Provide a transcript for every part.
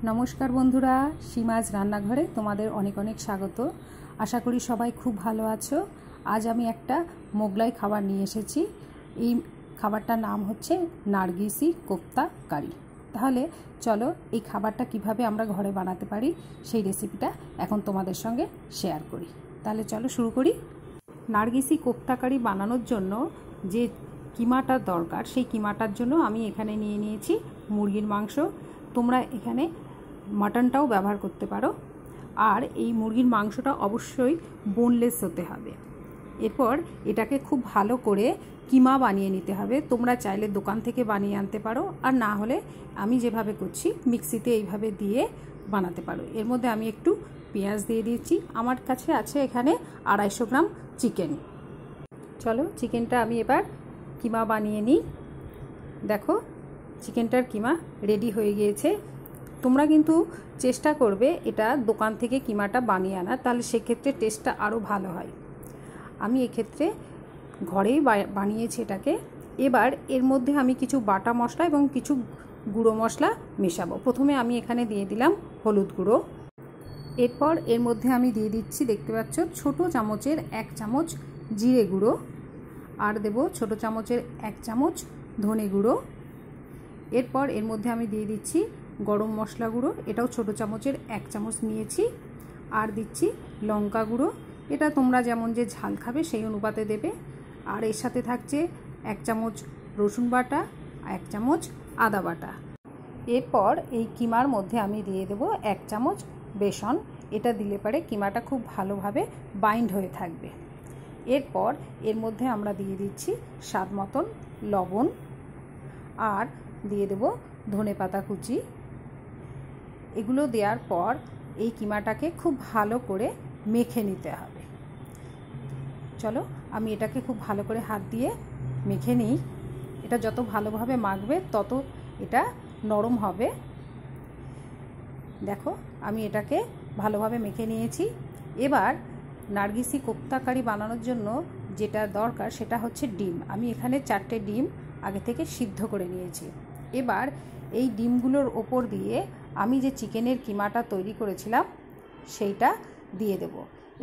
নমস্কার বন্ধুরা, সীমাজ রান্নাঘরে তোমাদের অনেক অনেক স্বাগত। আশা করি সবাই খুব ভালো আছো। আজ আমি একটা মোগলাই খাবার নিয়ে এসেছি। এই খাবারটার নাম হচ্ছে নার্গিসি কোপ্তা কারি। তাহলে চলো এই খাবারটা কিভাবে আমরা ঘরে বানাতে পারি সেই রেসিপিটা এখন তোমাদের সঙ্গে শেয়ার করি। তাহলে চলো শুরু করি। নার্গিসি কোপ্তা কারি বানানোর জন্য যে কিমাটার দরকার সেই কিমাটার জন্য আমি এখানে নিয়ে নিয়েছি মুরগির মাংস। তোমরা এখানে মাটনটাও ব্যবহার করতে পারো। আর এই মুরগির মাংসটা অবশ্যই বোনলেস হতে হবে। এরপর এটাকে খুব ভালো করে কিমা বানিয়ে নিতে হবে। তোমরা চাইলে দোকান থেকে বানিয়ে আনতে পারো, আর না হলে আমি যেভাবে করছি মিক্সিতে এইভাবে দিয়ে বানাতে পারো। এর মধ্যে আমি একটু পেঁয়াজ দিয়ে দিয়েছি। আমার কাছে আছে এখানে 250 গ্রাম চিকেন। চলো চিকেনটা আমি এবার কিমা বানিয়ে নিই। দেখো চিকেনটার কিমা রেডি হয়ে গিয়েছে। তোমরা কিন্তু চেষ্টা করবে এটা দোকান থেকে কিমাটা বানিয়ে আনা, তাহলে সেক্ষেত্রে টেস্টটা আরও ভালো হয়। আমি এক্ষেত্রে ঘরেই বানিয়েছি এটাকে। এবার এর মধ্যে আমি কিছু বাটা মশলা এবং কিছু গুঁড়ো মশলা মেশাবো। প্রথমে আমি এখানে দিয়ে দিলাম হলুদ গুঁড়ো। এরপর এর মধ্যে আমি দিয়ে দিচ্ছি, দেখতে পাচ্ছ, ছোটো চামচের 1 চামচ জিরে গুঁড়ো। আর দেব ছোটো চামচের 1 চামচ ধনে গুঁড়ো। এরপর এর মধ্যে আমি দিয়ে দিচ্ছি গরম মশলা গুঁড়ো, এটাও ছোটো চামচের 1 চামচ নিয়েছি। আর দিচ্ছি লঙ্কা গুঁড়ো, এটা তোমরা যেমন যে ঝাল খাবে সেই অনুপাতে দেবে। আর এর সাথে থাকছে 1 চামচ রসুন বাটা, 1 চামচ আদা বাটা। এরপর এই কিমার মধ্যে আমি দিয়ে দেব 1 চামচ বেসন। এটা দিলে পরে কিমাটা খুব ভালোভাবে বাইন্ড হয়ে থাকবে। এরপর এর মধ্যে আমরা দিয়ে দিচ্ছি স্বাদ মতন লবণ, আর দিয়ে দেব ধনেপাতা কুচি। এগুলো দেওয়ার পর এই কিমাটাকে খুব ভালো করে মেখে নিতে হবে। চলো আমি এটাকে খুব ভালো করে হাত দিয়ে মেখে নিই। এটা যত ভালোভাবে মাখবে তত এটা নরম হবে। দেখো আমি এটাকে ভালোভাবে মেখে নিয়েছি। এবার নার্গিসি কোপ্তা কারি বানানোর জন্য যেটা দরকার সেটা হচ্ছে ডিম। আমি এখানে 4টে ডিম আগে থেকে সিদ্ধ করে নিয়েছি। এবার এই ডিমগুলোর ওপর দিয়ে আমি যে চিকেনের কিমাটা তৈরি করেছিলাম সেইটা দিয়ে দেব।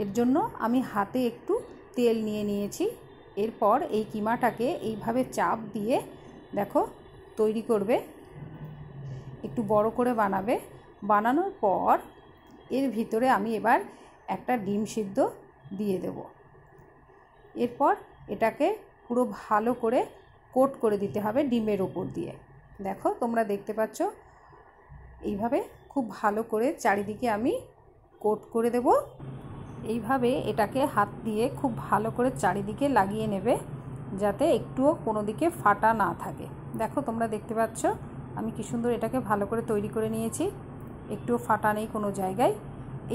এর জন্য আমি হাতে একটু তেল নিয়ে নিয়েছি। এরপর এই কিমাটাকে এইভাবে চাপ দিয়ে দেখো তৈরি করবে, একটু বড় করে বানাবে। বানানোর পর এর ভিতরে আমি এবার একটা ডিম সিদ্ধ দিয়ে দেব। এরপর এটাকে পুরো ভালো করে কোট করে দিতে হবে ডিমের ওপর দিয়ে। দেখো তোমরা দেখতে পাচ্ছ এইভাবে খুব ভালো করে চারিদিকে আমি কোট করে দেব। এইভাবে এটাকে হাত দিয়ে খুব ভালো করে চারিদিকে লাগিয়ে নেবে, যাতে একটুও কোনো দিকে ফাটা না থাকে। দেখো তোমরা দেখতে পাচ্ছ আমি কি সুন্দর এটাকে ভালো করে তৈরি করে নিয়েছি, একটুও ফাটা নেই কোনো জায়গায়।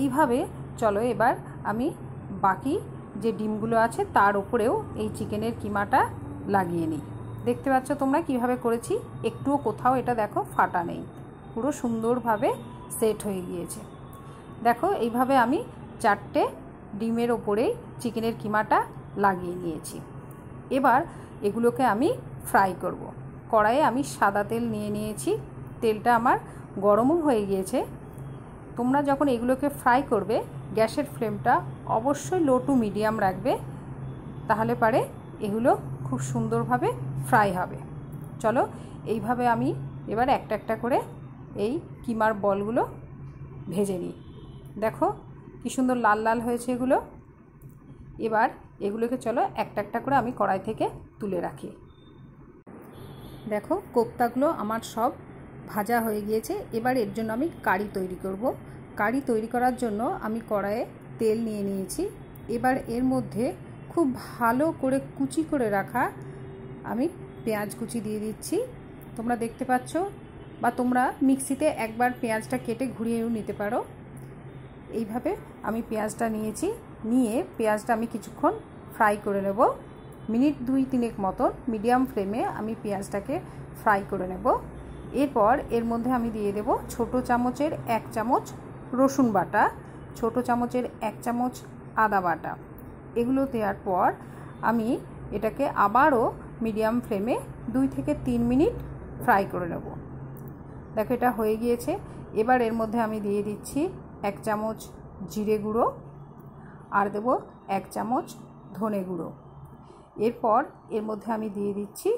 এইভাবে চলো এবার আমি বাকি যে ডিমগুলো আছে তার উপরেও এই চিকেনের কিমাটা লাগিয়ে নিই। দেখতে পাচ্ছ তোমরা কিভাবে করেছি, একটুও কোথাও এটা দেখো ফাটা নেই, পুরো সুন্দরভাবে সেট হয়ে গিয়েছে। দেখো এইভাবে আমি 4টে ডিমের ওপরেই চিকেনের কিমাটা লাগিয়ে নিয়েছি। এবার এগুলোকে আমি ফ্রাই করব। কড়াইয়ে আমি সাদা তেল নিয়ে নিয়েছি। তেলটা আমার গরমও হয়ে গিয়েছে। তোমরা যখন এগুলোকে ফ্রাই করবে গ্যাসের ফ্লেমটা অবশ্যই লো টু মিডিয়াম রাখবে, তাহলে পারে এগুলো খুব সুন্দরভাবে ফ্রাই হবে। চলো এইভাবে আমি এবার একটা একটা করে এই কিমার বলগুলো ভেজে নিই। দেখো কি সুন্দর লাল লাল হয়েছে এগুলো। এবার এগুলোকে চলো একটা একটা করে আমি কড়াই থেকে তুলে রাখি। দেখো কোপ্তাগুলো আমার সব ভাজা হয়ে গিয়েছে। এবার এর জন্য আমি কারি তৈরি করব। কারি তৈরি করার জন্য আমি কড়াইয়ে তেল নিয়ে নিয়েছি। এবার এর মধ্যে খুব ভালো করে কুচি করে রাখা আমি পেঁয়াজ কুচি দিয়ে দিচ্ছি। তোমরা দেখতে পাচ্ছ, বা তোমরা মিক্সিতে একবার পেঁয়াজটা কেটে ঘুরিয়েও নিতে পারো। এইভাবে আমি পেঁয়াজটা নিয়েছি, নিয়ে পেঁয়াজটা আমি কিছুক্ষণ ফ্রাই করে নেব। মিনিট 2-3 মতন মিডিয়াম ফ্লেমে আমি পেঁয়াজটাকে ফ্রাই করে নেব। এরপর এর মধ্যে আমি দিয়ে দেব ছোটো চামচের 1 চামচ রসুন বাটা, ছোটো চামচের 1 চামচ আদা বাটা। এগুলো দেওয়ার পর আমি এটাকে আবারও মিডিয়াম ফ্লেমে 2 থেকে 3 মিনিট ফ্রাই করে নেব। দেখো এটা হয়ে গিয়েছে। এবার এর মধ্যে আমি দিয়ে দিচ্ছি 1 চামচ জিরে গুঁড়ো আর দেব 1 চামচ ধনে গুঁড়ো। এরপর এর মধ্যে আমি দিয়ে দিচ্ছি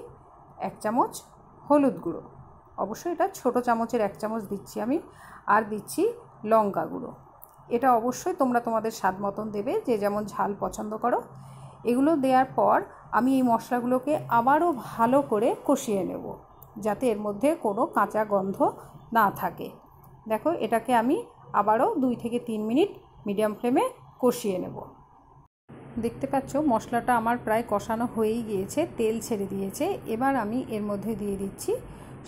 1 চামচ হলুদ গুঁড়ো, অবশ্যই এটা ছোট চামচের 1 চামচ দিচ্ছি আমি। আর দিচ্ছি লঙ্কা গুঁড়ো। এটা অবশ্যই তোমরা তোমাদের স্বাদ মতন দেবে, যে যেমন ঝাল পছন্দ করো। এগুলো দেওয়ার পর আমি এই মশলাগুলোকে আবারও ভালো করে কষিয়ে নেব, যাতে এর মধ্যে কোনো কাঁচা গন্ধ না থাকে। দেখো, এটাকে আমি আবারও 2 থেকে 3 মিনিট মিডিয়াম ফ্লেমে কষিয়ে নেব। দেখতে পাচ্ছ মশলাটা আমার প্রায় কষানো হয়েই গিয়েছে, তেল ছেড়ে দিয়েছে। এবার আমি এর মধ্যে দিয়ে দিচ্ছি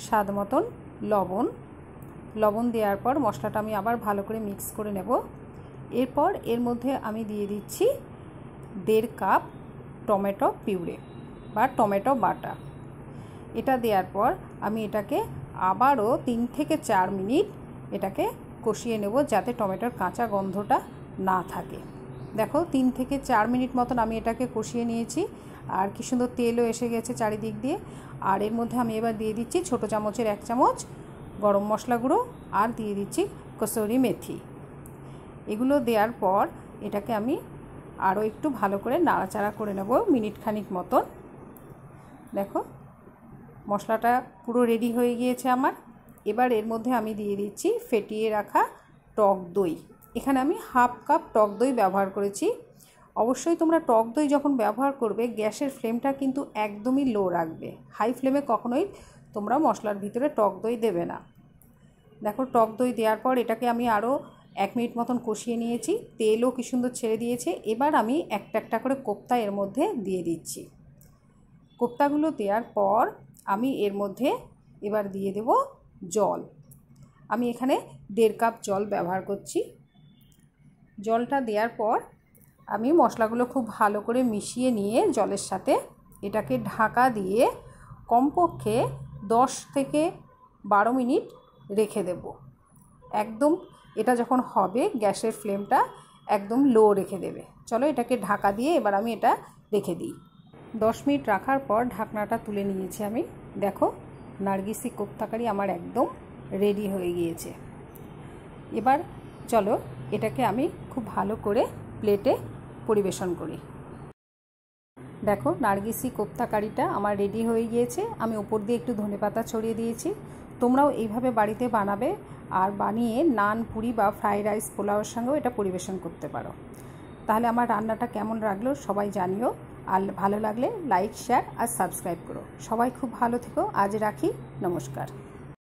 স্বাদ মতন লবণ। লবণ দেওয়ার পর মশলাটা আমি আবার ভালো করে মিক্স করে নেব। এরপর এর মধ্যে আমি দিয়ে দিচ্ছি 1.5 কাপ টমেটো পিউরে বা টমেটো বাটা। এটা দেওয়ার পর আমি এটাকে আবারও 3 থেকে 4 মিনিট এটাকে কষিয়ে নেব, যাতে টমেটোর কাঁচা গন্ধটা না থাকে। দেখো, 3 থেকে 4 মিনিট মতন আমি এটাকে কষিয়ে নিয়েছি, আর কি সুন্দর তেলও এসে গেছে চারিদিক দিয়ে। আর এর মধ্যে আমি এবার দিয়ে দিচ্ছি ছোট চামচের 1 চামচ গরম মশলা গুঁড়ো আর দিয়ে দিচ্ছি কসুরি মেথি। এগুলো দেওয়ার পর এটাকে আমি আরও একটু ভালো করে নাড়াচাড়া করে নেব মিনিট খানিক মতন। দেখো, মশলাটা পুরো রেডি হয়ে গিয়েছে আমার। এবার এর মধ্যে আমি দিয়ে দিচ্ছি ফেটিয়ে রাখা টক দই। এখানে আমি 1/2 কাপ টক দই ব্যবহার করেছি। অবশ্যই তোমরা টক দই যখন ব্যবহার করবে গ্যাসের ফ্লেমটা কিন্তু একদমই লো রাখবে, হাই ফ্লেমে কখনোই তোমরা মশলার ভিতরে টক দই দেবে না। দেখো, টক দই দেওয়ার পর এটাকে আমি আরও 1 মিনিট মতন কষিয়ে নিয়েছি, তেলও কি সুন্দর ছেড়ে দিয়েছে। এবার আমি একটা একটা করে কোপ্তা এর মধ্যে দিয়ে দিচ্ছি। কোপ্তাগুলো দেওয়ার পর আমি এর মধ্যে এবার দিয়ে দেব জল। আমি এখানে 1.5 কাপ জল ব্যবহার করছি। জলটা দেওয়ার পর আমি মশলাগুলো খুব ভালো করে মিশিয়ে নিয়ে জলের সাথে এটাকে ঢাকা দিয়ে কমপক্ষে 10 থেকে 12 মিনিট রেখে দেব। একদম এটা যখন হবে গ্যাসের ফ্লেমটা একদম লো রেখে দেবে। চলো, এটাকে ঢাকা দিয়ে এবার আমি এটা রেখে দিই। 10 মিনিট রাখার পর ঢাকনাটা তুলে নিয়েছি আমি। দেখো, নার্গিসি কোপ্তা কারি আমার একদম রেডি হয়ে গিয়েছে। এবার চলো এটাকে আমি খুব ভালো করে প্লেটে পরিবেশন করি। দেখো, নার্গিসি কোপ্তা কারিটা আমার রেডি হয়ে গিয়েছে। আমি উপর দিয়ে একটু ধনেপাতা ছড়িয়ে দিয়েছি। তোমরাও এইভাবে বাড়িতে বানাবে আর বানিয়ে নান, পুরি বা ফ্রাইড রাইস, পোলাওয়ের সঙ্গেও এটা পরিবেশন করতে পারো। তাহলে আমার রান্নাটা কেমন লাগলো সবাই জানিও। আর ভালো লাগলে লাইক, শেয়ার আর সাবস্ক্রাইব করো। সবাই খুব ভালো থেকো। আজ রাখি, নমস্কার।